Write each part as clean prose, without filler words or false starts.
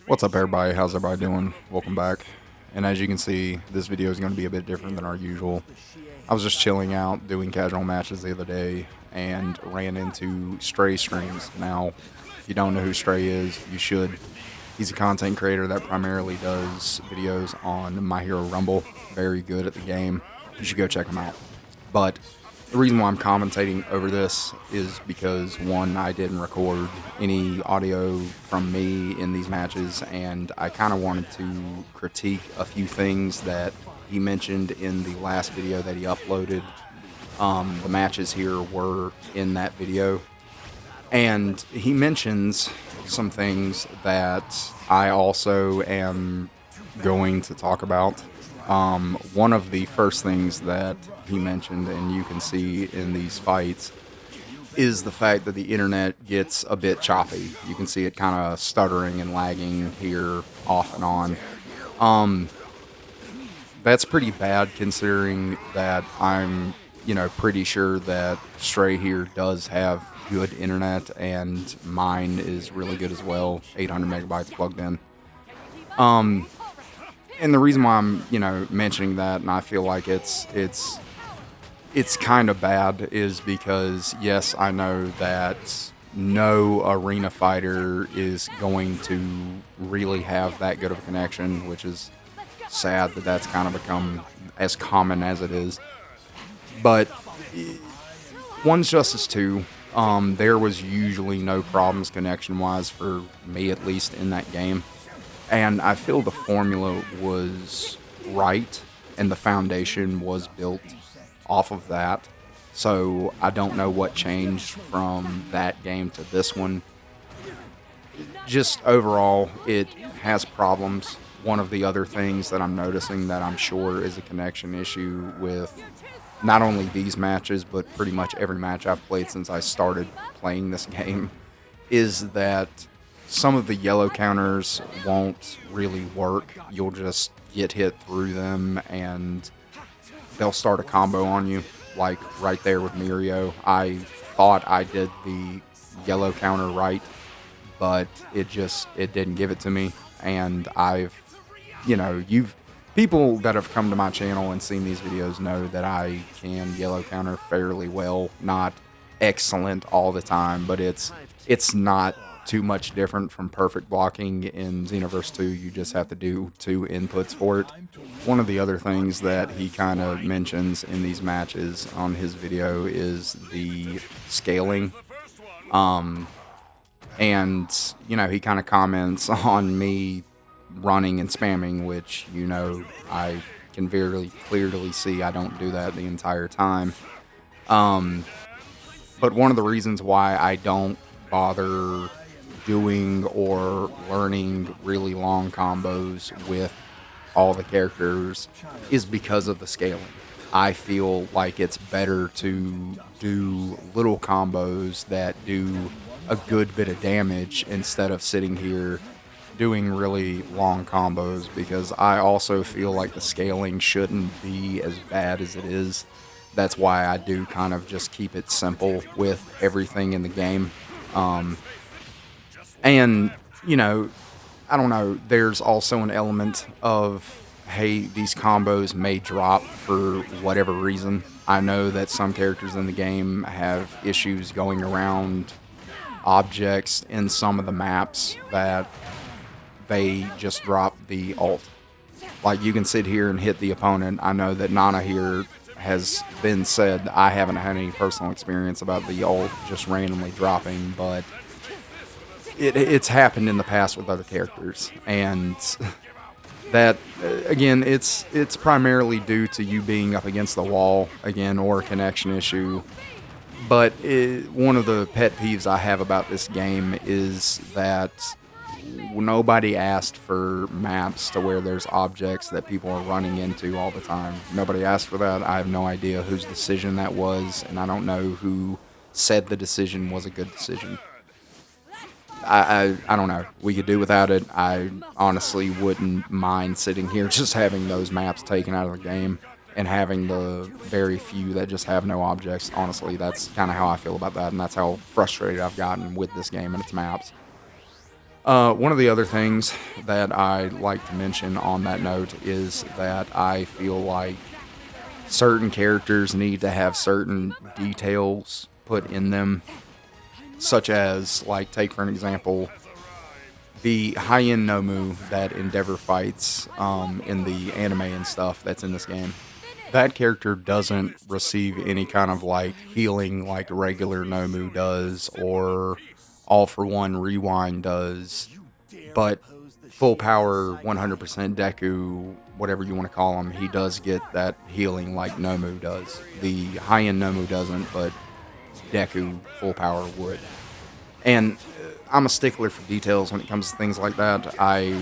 What's up, everybody? How's everybody doing? Welcome back. And as you can see, this video is going to be a bit different than our usual. I was just chilling out doing casual matches the other day and ran into Stray Streams. Now, if you don't know who Stray is, you should. He's a content creator that primarily does videos on My Hero Rumble. Very good at the game. You should go check him out. But the reason why I'm commentating over this is because, one, I didn't record any audio from me in these matches, and I kind of wanted to critique a few things that he mentioned in the last video that he uploaded. The matches here were in that video, and he mentions some things that I also am going to talk about. One of the first things that he mentioned, and you can see in these fights, is the fact that the internet gets a bit choppy. You can see it kind of stuttering and lagging here off and on. That's pretty bad considering that I'm, pretty sure that Stray here does have good internet, and mine is really good as well, 800 megabytes plugged in. And the reason why I'm, mentioning that, and I feel like it's kind of bad, is because yes, I know that no arena fighter is going to really have that good of a connection, which is sad that that's kind of become as common as it is. But one's justice two. There was usually no problems connection-wise for me, at least in that game. And I feel the formula was right, and the foundation was built off of that. So I don't know what changed from that game to this one. Just overall, it has problems. One of the other things that I'm noticing that I'm sure is a connection issue with not only these matches, but pretty much every match I've played since I started playing this game, is that some of the yellow counters won't really work. You'll just get hit through them and they'll start a combo on you, like right there with Mirio. I thought I did the yellow counter right, but it didn't give it to me. And people that have come to my channel and seen these videos know that I can yellow counter fairly well. Not excellent all the time, but it's not too much different from perfect blocking in Xenoverse 2. You just have to do 2 inputs for it. One of the other things that he kind of mentions in these matches on his video is the scaling. And, he kind of comments on me running and spamming, which, I can very clearly see I don't do that the entire time. But one of the reasons why I don't bother doing or learning really long combos with all the characters is because of the scaling. I feel like it's better to do little combos that do a good bit of damage instead of sitting here doing really long combos, because I also feel like the scaling shouldn't be as bad as it is. That's why I do kind of just keep it simple with everything in the game. And, I don't know, there's also an element of, hey, these combos may drop for whatever reason. I know that some characters in the game have issues going around objects in some of the maps that they just drop the ult. Like, you can sit here and hit the opponent. I know that Nana here has been said, I haven't had any personal experience about the ult just randomly dropping, but it's happened in the past with other characters, and that, again, it's primarily due to you being up against the wall, again, or a connection issue. But one of the pet peeves I have about this game is that nobody asked for maps to where there's objects that people are running into all the time. Nobody asked for that. I have no idea whose decision that was, and I don't know who said the decision was a good decision. I don't know. We could do without it. I honestly wouldn't mind sitting here just having those maps taken out of the game and having the very few that just have no objects. Honestly, that's kind of how I feel about that, and that's how frustrated I've gotten with this game and its maps. One of the other things that I like to mention on that note is that I feel like certain characters need to have certain details put in them, such as, like, take for an example, the high-end Nomu that Endeavor fights in the anime and stuff that's in this game. That character doesn't receive any kind of like healing like regular Nomu does, or All for One Rewind does, but full power 100% Deku, whatever you want to call him, he does get that healing like Nomu does. The high end Nomu doesn't, but Deku full power would. And I'm a stickler for details when it comes to things like that. I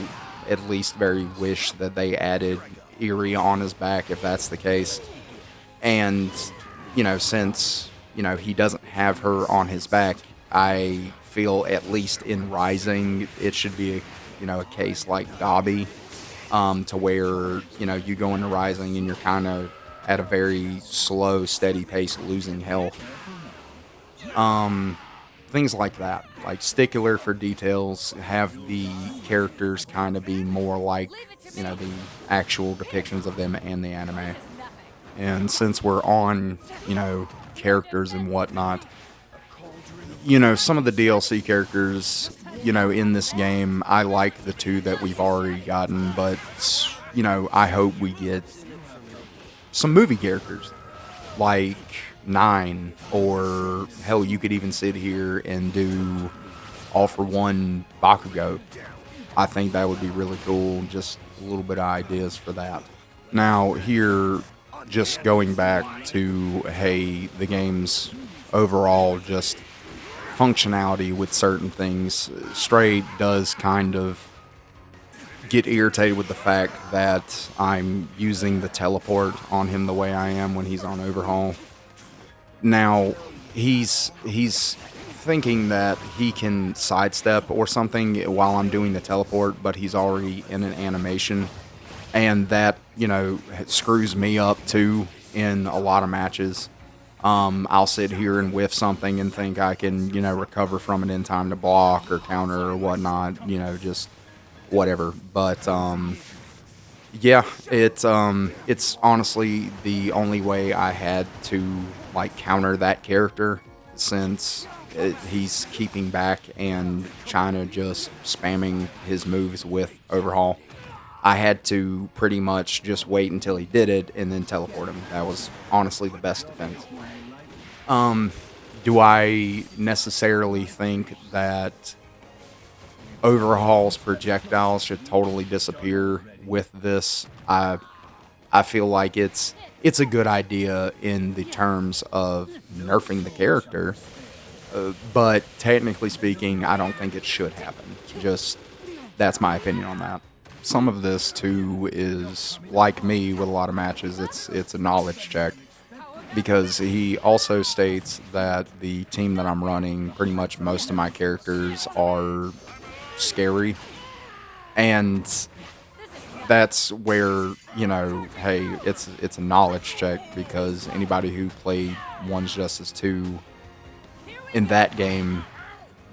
at least very wish that they added Eerie on his back if that's the case. And, since, he doesn't have her on his back, I feel at least in Rising, it should be a case like Dobby, to where, you go into Rising and you're kind of at a very slow, steady pace losing health. Things like that. Like stickler for details, have the characters kind of be more like, the actual depictions of them and the anime. And since we're on, characters and whatnot, some of the DLC characters, in this game, I like the two that we've already gotten, but, I hope we get some movie characters like Nine, or hell, you could even sit here and do All for One Bakugo. I think that would be really cool. Just a little bit of ideas for that. Now, here, just going back to, hey, the game's overall just functionality with certain things, Stray does kind of get irritated with the fact that I'm using the teleport on him the way I am when he's on Overhaul. Now, he's thinking that he can sidestep or something while I'm doing the teleport, but he's already in an animation. And that, screws me up too in a lot of matches. I'll sit here and whiff something and think I can, recover from it in time to block or counter or whatnot, just whatever. But, yeah, it's honestly the only way I had to like counter that character, since he's keeping back and China just spamming his moves with Overhaul. I had to pretty much just wait until he did it and then teleport him. That was honestly the best defense. Do I necessarily think that Overhaul's projectiles should totally disappear with this? I feel like it's a good idea in the terms of nerfing the character, but technically speaking, I don't think it should happen. Just that's my opinion on that. Some of this too is like me with a lot of matches. It's a knowledge check, because he also states that the team that I'm running, pretty much most of my characters are scary, and that's where, hey, it's a knowledge check, because anybody who played One's Justice 2 in that game,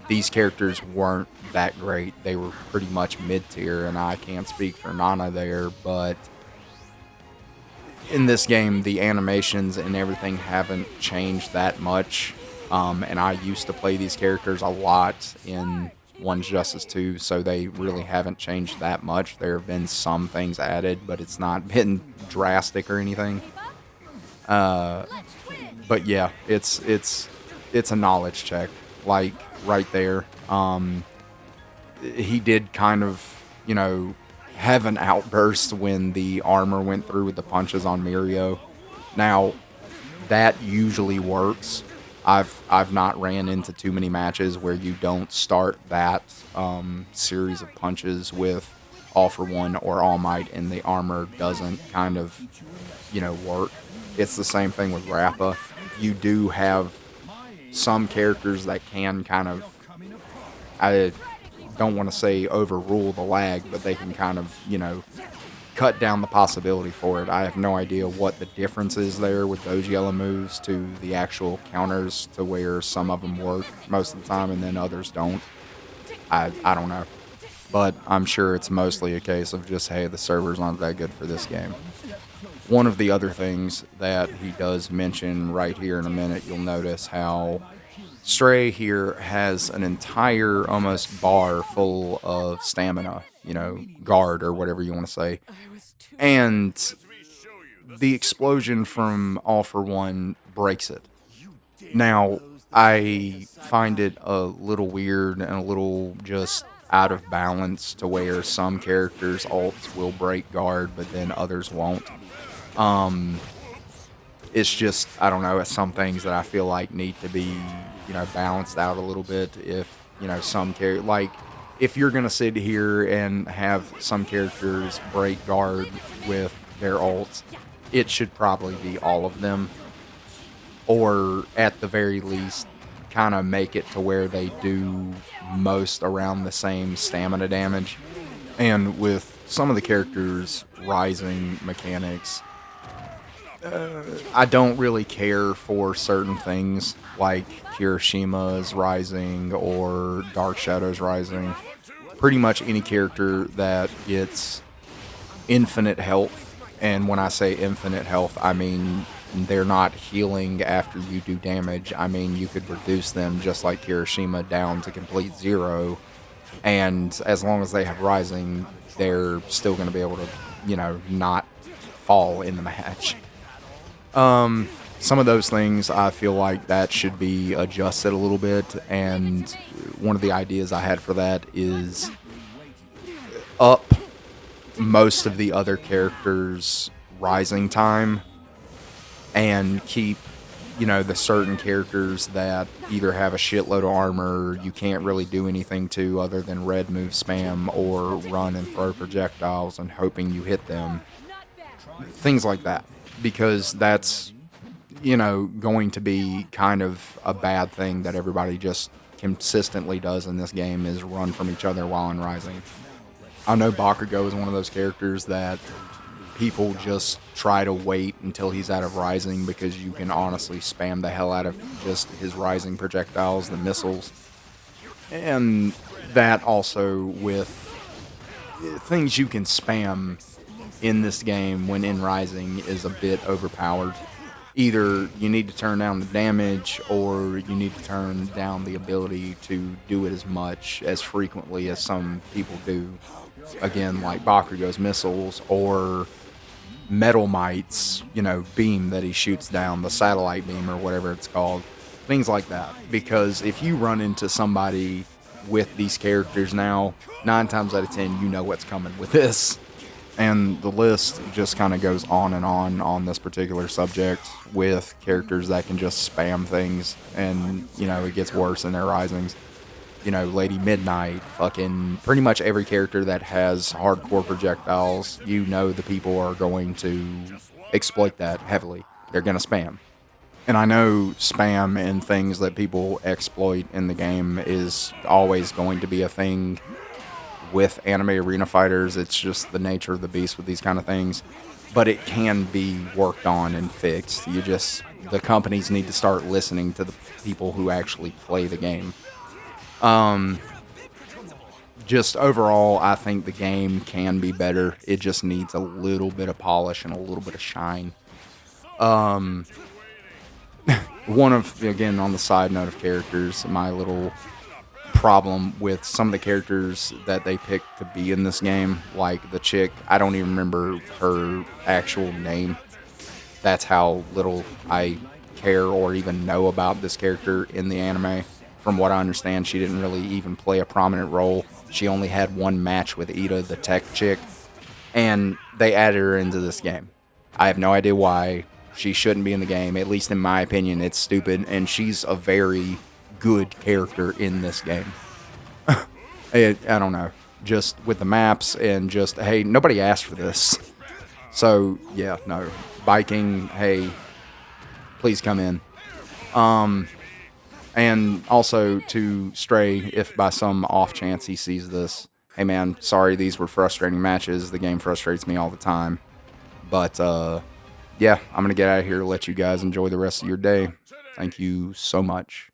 these characters weren't that great. They were pretty much mid-tier, and I can't speak for Nana there, but in this game, the animations and everything haven't changed that much, and I used to play these characters a lot in One's Justice 2, so they really haven't changed that much. There have been some things added, but it's not been drastic or anything. But yeah, it's a knowledge check, like right there. He did kind of, have an outburst when the armor went through with the punches on Mirio. Now, that usually works. I've not ran into too many matches where you don't start that series of punches with All for One or All Might and the armor doesn't kind of, work. It's the same thing with Rappa. You do have some characters that can kind of, I don't want to say overrule the lag, but they can kind of, cut down the possibility for it. I have no idea what the difference is there with those yellow moves to the actual counters, to where some of them work most of the time and then others don't. I don't know. but I'm sure it's mostly a case of just, hey, the servers aren't that good for this game. One of the other things that he does mention right here in a minute, you'll notice how Stray here has an entire almost bar full of stamina, guard or whatever you want to say. And the explosion from All for One breaks it. Now, I find it a little weird and a little just out of balance to where some characters' ults will break guard, but then others won't. Um, it's just, I don't know, it's some things that I feel like need to be, balanced out a little bit. If, some character, like, if you're going to sit here and have some characters break guard with their ults, it should probably be all of them. Or at the very least, kind of make it to where they do most around the same stamina damage. And with some of the characters' rising mechanics, I don't really care for certain things like Kirishima's rising or Dark Shadow's rising. Pretty much any character that gets infinite health, and when I say infinite health, I mean they're not healing after you do damage. I mean you could reduce them just like Kirishima down to complete zero, and as long as they have rising, they're still going to be able to, not fall in the match. Some of those things I feel like that should be adjusted a little bit, and one of the ideas I had for that is up most of the other characters' rising time and keep, the certain characters that either have a shitload of armor you can't really do anything to other than red move spam or run and throw projectiles and hoping you hit them. Things like that. Because that's, going to be kind of a bad thing that everybody just consistently does in this game is run from each other while in Rising. I know Bakugo is one of those characters that people just try to wait until he's out of Rising because you can honestly spam the hell out of just his Rising projectiles, the missiles. And that also with things you can spam in this game when in Rising is a bit overpowered. Either you need to turn down the damage or you need to turn down the ability to do it as much as frequently as some people do. Again, like Bakugo's missiles or Metal Might's, beam that he shoots down, the satellite beam or whatever it's called. Things like that. Because if you run into somebody with these characters now, 9 times out of 10 you know what's coming with this. And the list just kind of goes on this particular subject with characters that can just spam things, and, it gets worse in their risings. Lady Midnight, fucking pretty much every character that has hardcore projectiles, the people are going to exploit that heavily. They're going to spam. And I know spam and things that people exploit in the game is always going to be a thing with anime arena fighters. It's just the nature of the beast with these kind of things, but it can be worked on and fixed. The companies need to start listening to the people who actually play the game. Just overall, I think the game can be better. It just needs a little bit of polish and a little bit of shine. Again, on the side note of characters, my little problem with some of the characters that they picked to be in this game, like the chick, I don't even remember her actual name. That's how little I care or even know about this character in the anime. From what I understand, she didn't really even play a prominent role. She only had one match with Ida, the tech chick, and they added her into this game. I have no idea why. She shouldn't be in the game, at least in my opinion. It's stupid, and she's a very good character in this game. I don't know. Just with the maps and just, hey, nobody asked for this. So, yeah, no. Viking, hey, please come in. And also to Stray, if by some off chance he sees this, hey man, sorry these were frustrating matches. The game frustrates me all the time. But, yeah, I'm going to get out of here to let you guys enjoy the rest of your day. Thank you so much.